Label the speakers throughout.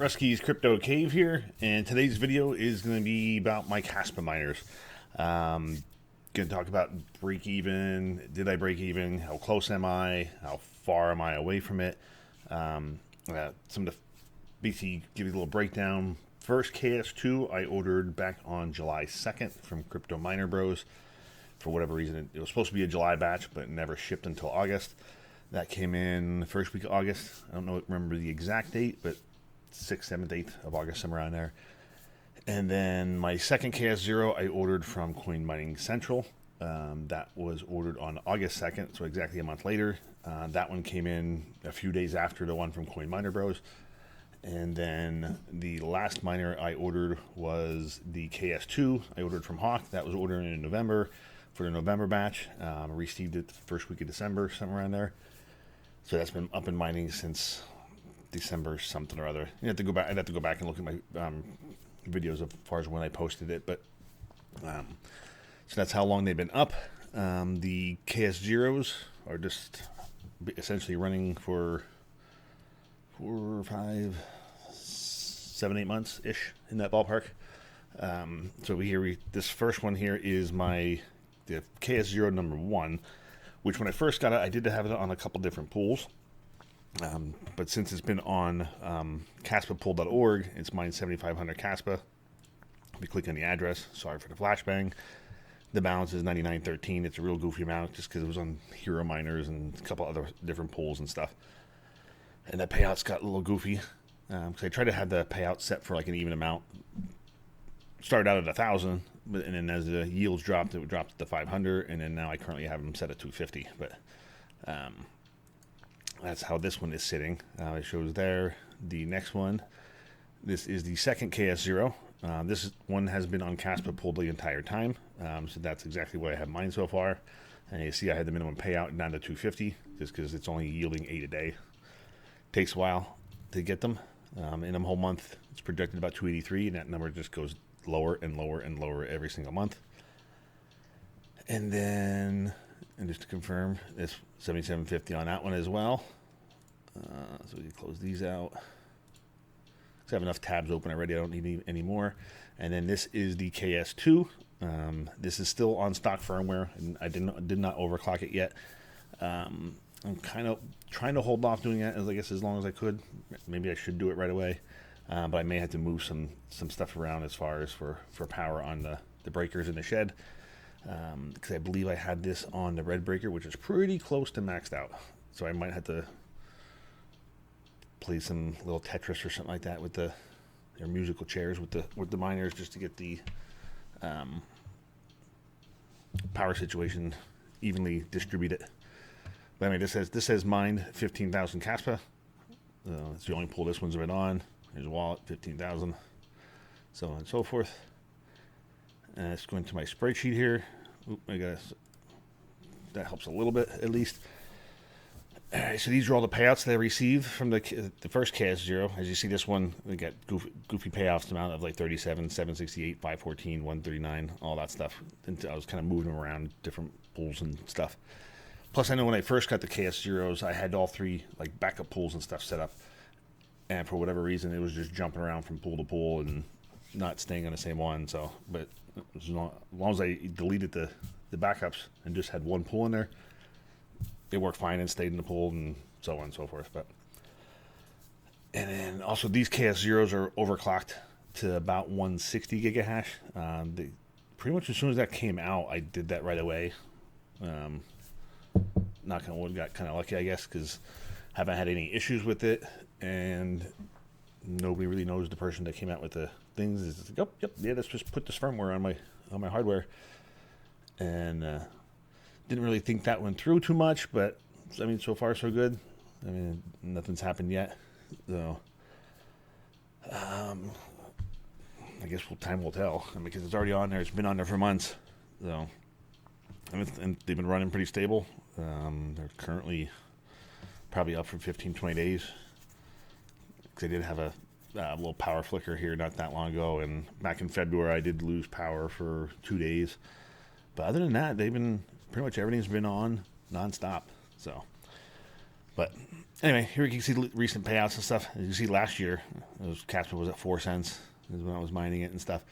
Speaker 1: Rusty's Crypto Cave here, and today's video is going to be about my Kaspa miners. Going to talk about break even. Did I break even? How close am I? How far am I away from it? Some of the basically give you a little breakdown. First KS2 I ordered back on July 2nd from Crypto Miner Bros. For whatever reason, it was supposed to be a July batch, but it never shipped until August. That came in the first week of August. I don't remember the exact date, but 6th, 7th, 8th of August, somewhere around there. And then my second KS0 I ordered from Coin Mining Central. That was ordered on August 2nd, so exactly a month later. That one came in a few days after the one from Coin Miner Bros. And then the last miner I ordered was the KS2 I ordered from Hawk. That was ordered in November for the November batch. I received it the first week of December, somewhere around there. So that's been up and mining since December something or other. You have to go back. I'd have to go back and look at my videos as far as when I posted it. But so that's how long they've been up. The KS0s are just essentially running for 4, 5, 7, 8 months ish in that ballpark. So this first one here is the KS0 number 1, which when I first got it, I did have it on a couple different pools. But since it's been on kaspapool.org, it's mined 7,500 Kaspa. If you click on the address, sorry for the flashbang, the balance is 99.13. It's a real goofy amount just because it was on Hero Miners and a couple other different pools and stuff. And the payouts got a little goofy because I tried to have the payout set for like an even amount. Started out at 1,000, and then as the yields dropped, it dropped to 500, and then now I currently have them set at 250. But that's how this one is sitting. It shows there. The next one, this is the second KS0. This one has been on Kaspa Pool the entire time, so that's exactly what I have mine so far. And you see I had the minimum payout down to 250 just because it's only yielding 8 a day. Takes a while to get them. In a whole month, it's projected about 283, and that number just goes lower and lower and lower every single month. And then, just to confirm, it's 77.50 on that one as well. So we can close these out. I have enough tabs open already. I don't need any more. And then this is the KS2. This is still on stock firmware, and I did not overclock it yet. I'm kind of trying to hold off doing that as long as I could. Maybe I should do it right away, but I may have to move some stuff around as far as for power on the breakers in the shed, because I believe I had this on the red breaker, which is pretty close to maxed out. So I might have to play some little Tetris or something like that with their musical chairs with the miners just to get the power situation evenly distributed. But anyway, this says mined 15,000 Kaspa. It's the only pool this one's been on. There's a wallet, 15,000, so on and so forth. And let's go into my spreadsheet here. That helps a little bit at least. All right, so these are all the payouts that I received from the first KS0. As you see, this one, we got goofy payoffs amount of like 37, 768, 514, 139, all that stuff. And I was kind of moving them around different pools and stuff. Plus, I know when I first got the KS0s, I had all 3 like backup pools and stuff set up. And for whatever reason, it was just jumping around from pool to pool and not staying on the same one. So, but as long as I deleted the backups and just had one pool in there, they worked fine and stayed in the pool and so on and so forth. And then also these KS0s are overclocked to about 160 gigahash. Pretty much as soon as that came out, I did that right away. Knock on wood, got kind of lucky, I guess, because haven't had any issues with it, and nobody really knows the person that came out with the things. It's like, yeah, let's just put this firmware on my hardware, and didn't really think that went through too much, but I mean, so far so good. I mean, nothing's happened yet, so I guess time will tell. I mean, because it's already on there. It's been on there for months, so and they've been running pretty stable. They're currently probably up for 15, 20 days. Because I did have a little power flicker here not that long ago, and back in February I did lose power for 2 days. But other than that, pretty much everything's been on nonstop. So But anyway, here you can see recent payouts and stuff. As you see, last year, Kaspa was at 4 cents is when I was mining it and stuff,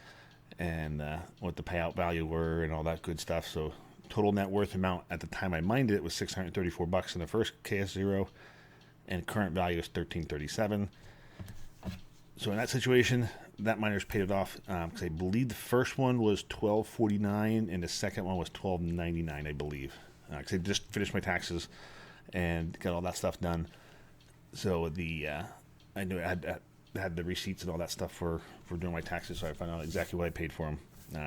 Speaker 1: and what the payout value were and all that good stuff. So total net worth amount at the time I mined it was $634 in the first KS0, and current value is $1337. So in that situation, that miner's paid it off because I believe the first one was $12.49 and the second one was $12.99, I believe. Because I just finished my taxes and got all that stuff done. So I knew I had the receipts and all that stuff for doing my taxes, so I found out exactly what I paid for them.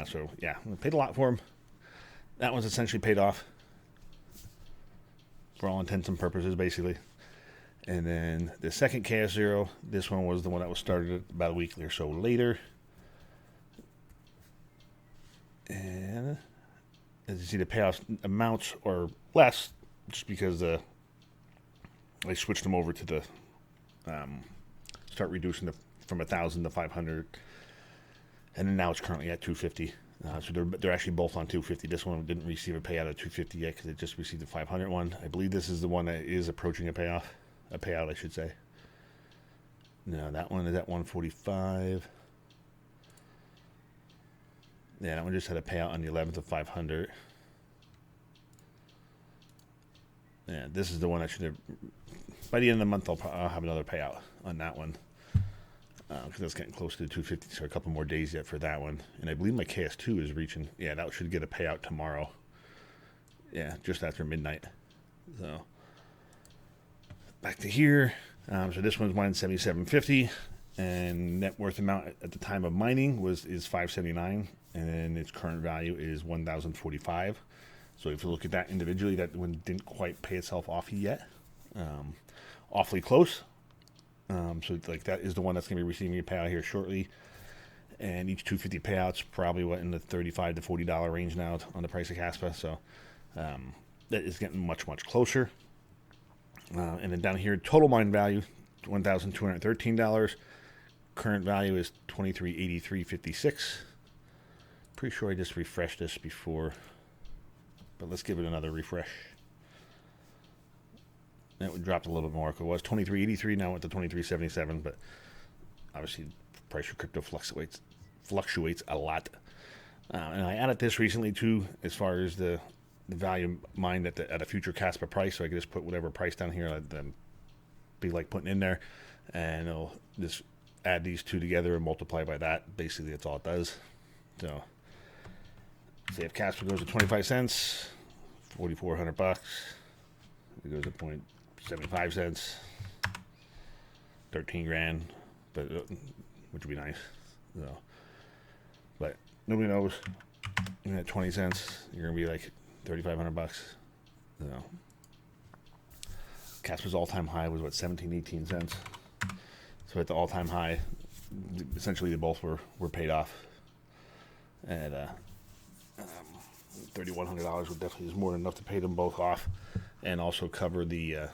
Speaker 1: So yeah, I paid a lot for them. That one's essentially paid off for all intents and purposes, basically. And then the second KS0, this one was the one that was started about a week or so later. And as you see, the payoff amounts are less just because I switched them over to the start reducing from 1,000 to 500, and then now it's currently at 250. So they're actually both on 250. This one didn't receive a payout at 250 yet because it just received the 500 one. I believe this is the one that is approaching a payout, I should say. No, that one is at 145. Yeah, that one just had a payout on the 11th of 500. Yeah, this is the one that should have. By the end of the month, I'll have another payout on that one. Because that's getting close to 250, so a couple more days yet for that one. And I believe my KS2 is reaching. Yeah, that should get a payout tomorrow. Yeah, just after midnight. So back to here. So this one's mining 77.50, and net worth amount at the time of mining is 579, and its current value is 1,045. So if you look at that individually, that one didn't quite pay itself off yet. Awfully close. So like that is the one that's going to be receiving a payout here shortly. And each 250 payouts probably in the $35 to $40 range now on the price of Kaspa. So that is getting much, much closer. And then down here, total mine value, $1,213. Current value is $23.8356. Pretty sure I just refreshed this before, but let's give it another refresh. It would drop a little bit more. It was $23.83, now went to $23.77, but obviously the price of crypto fluctuates a lot. And I added this recently too, as far as the value mined at a future Kaspa price, so I can just put whatever price down here that be like putting in there, and it'll just add these two together and multiply by that. Basically, that's all it does. So, say if Kaspa goes to 25 cents, $4,400. It goes to 0.75 cents, 13 grand, but which would be nice. So, but nobody knows. Even at 20 cents, you're gonna be like $3,500. So, Kaspa's all-time high was what, 17, 18 cents. So at the all-time high, essentially they both were paid off. And $3,100 would definitely is more than enough to pay them both off, and also cover the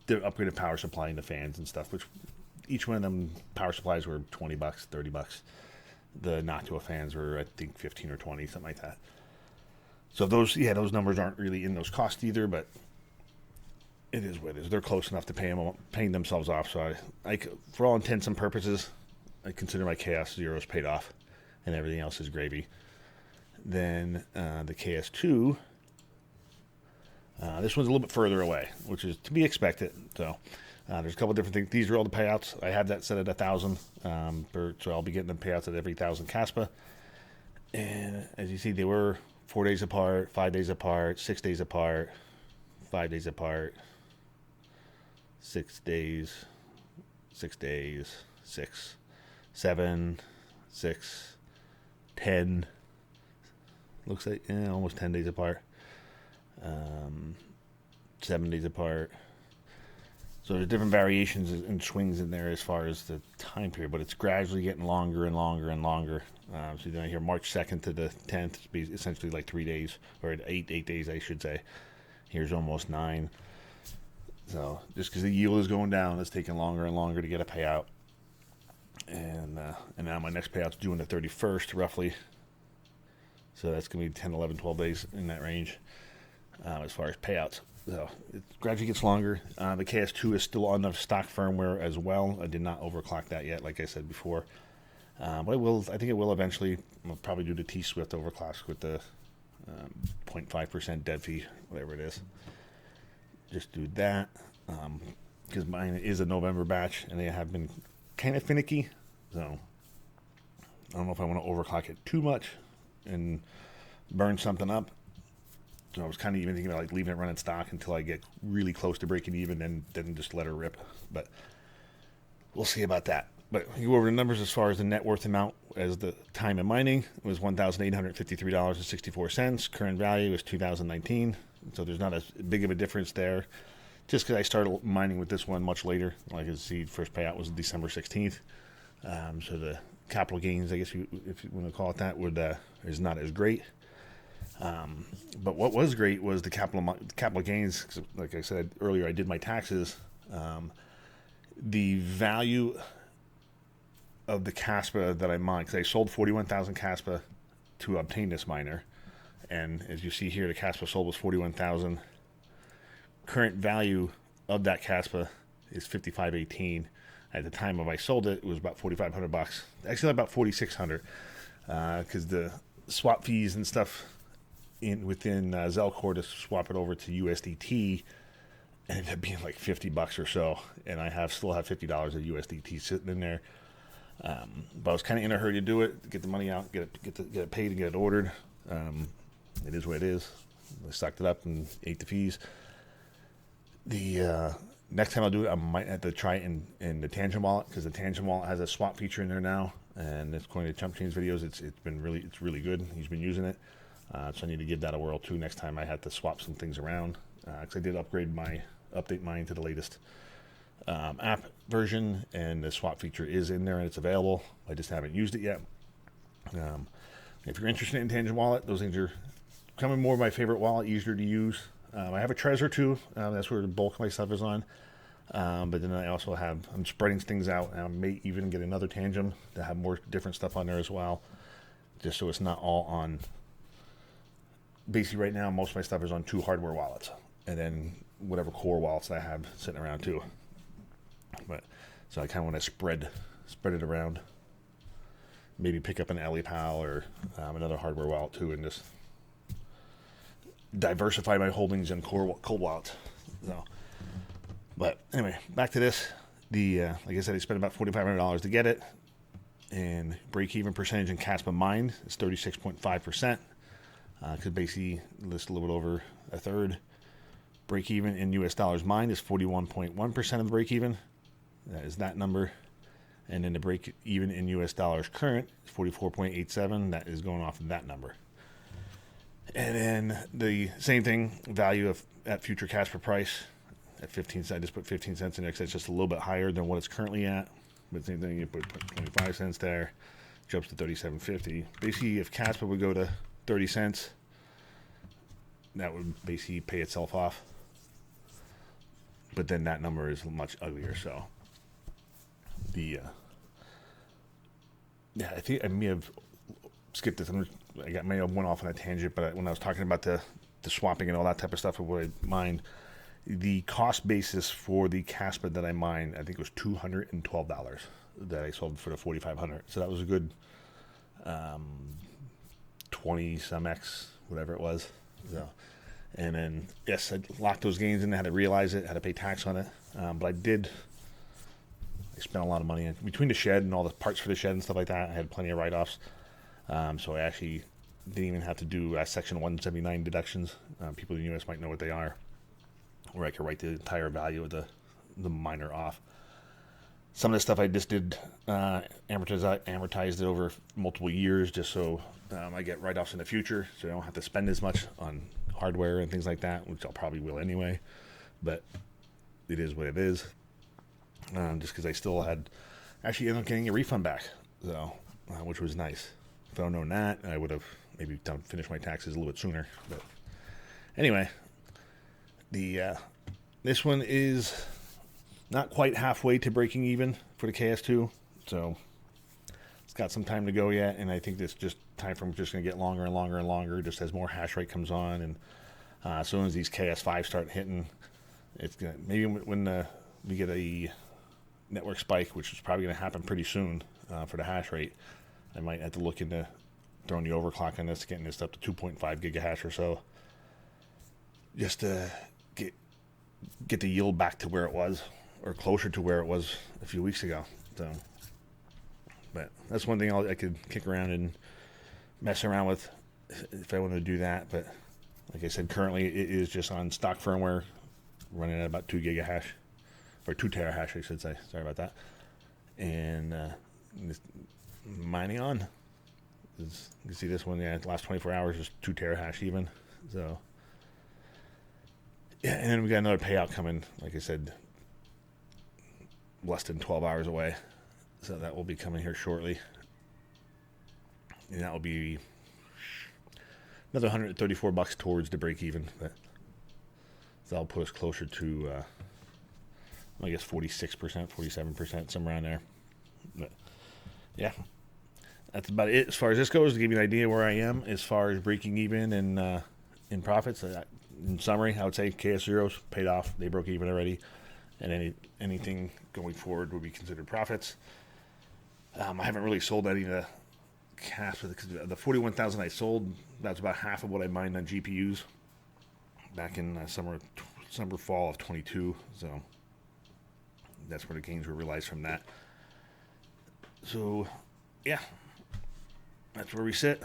Speaker 1: upgraded power supply and the fans and stuff. Which each one of them power supplies were $20, $30. The Noctua fans were, I think, 15 or 20, something like that. So those numbers aren't really in those costs either, but it is what it is. They're close enough to paying themselves off. So I, for all intents and purposes, I consider my Chaos Zeros paid off, and everything else is gravy. Then the KS2, this one's a little bit further away, which is to be expected. So there's a couple different things. These are all the payouts. I have that set at 1,000, so I'll be getting the payouts at every 1,000 Kaspa. And as you see, they were 4 days apart, 5 days apart, 6 days apart, 5 days apart, 6 days, 6 days, 6, 7, 6, 10. Looks like almost 10 days apart. 7 days apart. So there's different variations and swings in there as far as the time period, but it's gradually getting longer and longer and longer. So you're going to hear March 2nd to the 10th, be essentially like 3 days, or 8 days, I should say. Here's almost 9. So just because the yield is going down, it's taking longer and longer to get a payout. And now my next payout's due on the 31st, roughly. So that's going to be 10, 11, 12 days in that range. as far as payouts. So it gradually gets longer. The KS2 is still on the stock firmware as well. I did not overclock that yet, like I said before. But I think it will eventually. I'll probably do the T-Swift overclocks with the 0.5% dead fee, whatever it is. Just do that. Because mine is a November batch, and they have been kind of finicky. So I don't know if I want to overclock it too much and burn something up. So I was kind of even thinking about like leaving it running stock until I get really close to breaking even, and then just let her rip. But we'll see about that. But you go over the numbers as far as the net worth amount as the time of mining. It was $1,853.64. Current value is 2019. So there's not as big of a difference there. Just because I started mining with this one much later. Like I see, first payout was December 16th. So the capital gains, I guess if you want to call it that, is not as great. But what was great was the capital gains. 'Cause like I said earlier, I did my taxes. The value of the Kaspa that I mined, because I sold 41,000 Kaspa to obtain this miner, and as you see here, the Kaspa sold was 41,000. Current value of that Kaspa is 55.18. At the time of I sold it, it was about $4,500. Actually, about 4,600, because the swap fees and stuff within Zelcore to swap it over to USDT ended up being like $50 or so, and I still have $50 of USDT sitting in there. But I was kind of in a hurry to do it, to get the money out, get it paid, and get it ordered. It is what it is. I sucked it up and ate the fees. The next time I'll do it, I might have to try it in the Tangent wallet, because the Tangent wallet has a swap feature in there now, and it's according to Chump Change videos, it's really good. He's been using it, so I need to give that a whirl too next time I have to swap some things around, because I did update mine to the latest app version, and the swap feature is in there and it's available. I just haven't used it yet. If you're interested in Tangent Wallet, those things are becoming more of my favorite wallet, easier to use. I have a Trezor too. That's where the bulk of my stuff is on. But then I also I'm spreading things out, and I may even get another Tangent to have more different stuff on there as well, just so it's not all on. Basically, right now, most of my stuff is on 2 hardware wallets, and then whatever core wallets I have sitting around too. But so I kind of want to spread it around. Maybe pick up an AliPal or another hardware wallet too, and just diversify my holdings in cold wallets. So, but anyway, back to this. Like I said, I spent about $4,500 to get it, and break-even percentage in Kaspa mined is 36.5%. Because basically, just a little bit over a third. Break-even in US dollars mined is 41.1% of the break-even. That is that number. And then the break-even in US dollars current is 44.87. That is going off of that number. And then the same thing, value at future Kaspa price at 15 cents. I just put 15 cents in there because it's just a little bit higher than what it's currently at. But same thing, you put 25 cents there, jumps to 37.50. Basically, if Kaspa would go to 30 cents, that would basically pay itself off. But then that number is much uglier. So I think I may have skipped this. May have went off on a tangent, but when I was talking about the swapping and all that type of stuff, what I mined, the cost basis for the Kaspa that I mined, I think it was $212 that I sold for the 4,500. So that was a good 20 some X, whatever it was. So, and then yes, I locked those gains in. I had to realize it, had to pay tax on it. But I spent a lot of money between the shed and all the parts for the shed and stuff like that. I had plenty of write-offs. So I actually didn't even have to do Section 179 deductions. People in the U.S. might know what they are, where I could write the entire value of the miner off. Some of the stuff I just did amortized it over multiple years, just so I get write-offs in the future, so I don't have to spend as much on hardware and things like that, which I'll probably will anyway. But it is what it is. Just because I still actually ended up getting a refund back, so which was nice. If I don't known that, I would have maybe finished my taxes a little bit sooner. But anyway, this one is not quite halfway to breaking even for the KS2, so it's got some time to go yet, and I think this time frame is just going to get longer and longer and longer, just as more hash rate comes on, and As soon as these KS5 start hitting, it's gonna maybe when we get a network spike, which is probably going to happen pretty soon for the hash rate. I might have to look into throwing the overclock on this, getting this up to 2.5 gigahash or so, just to get the yield back to where it was, or closer to where it was a few weeks ago. So, but that's one thing I could kick around and mess around with if I want to do that. But like I said, currently it is just on stock firmware, running at about 2 gigahash, or 2 terahash, I should say. Sorry about that. And just mining on. You can see this one, the last 24 hours is 2 terahash even. So, yeah, and then we got another payout coming, like I said, less than 12 hours away. So that will be coming here shortly. And that will be another $134 towards the break even. But that'll put us closer to, I guess, 46%, 47%, somewhere around there. But yeah, that's about it as far as this goes, to give you an idea where I am as far as breaking even and in profits. In summary, I would say KS0s paid off. They broke even already. And anything going forward would be considered profits. I haven't really sold any of the Kaspa, because the 41,000 I sold, that's about half of what I mined on GPUs back in summer, fall of 22. So that's where the gains were realized from that. So yeah, that's where we sit.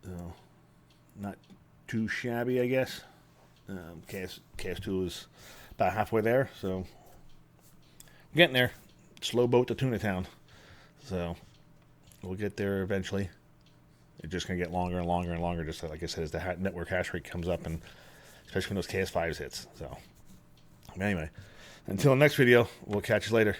Speaker 1: So not too shabby, I guess. KS2 is about halfway there, so getting there. Slow boat to Tuna Town. So we'll get there eventually. It's just going to get longer and longer and longer, just like I said, as the network hash rate comes up, and especially when those KS5s hits. So anyway, until next video, we'll catch you later.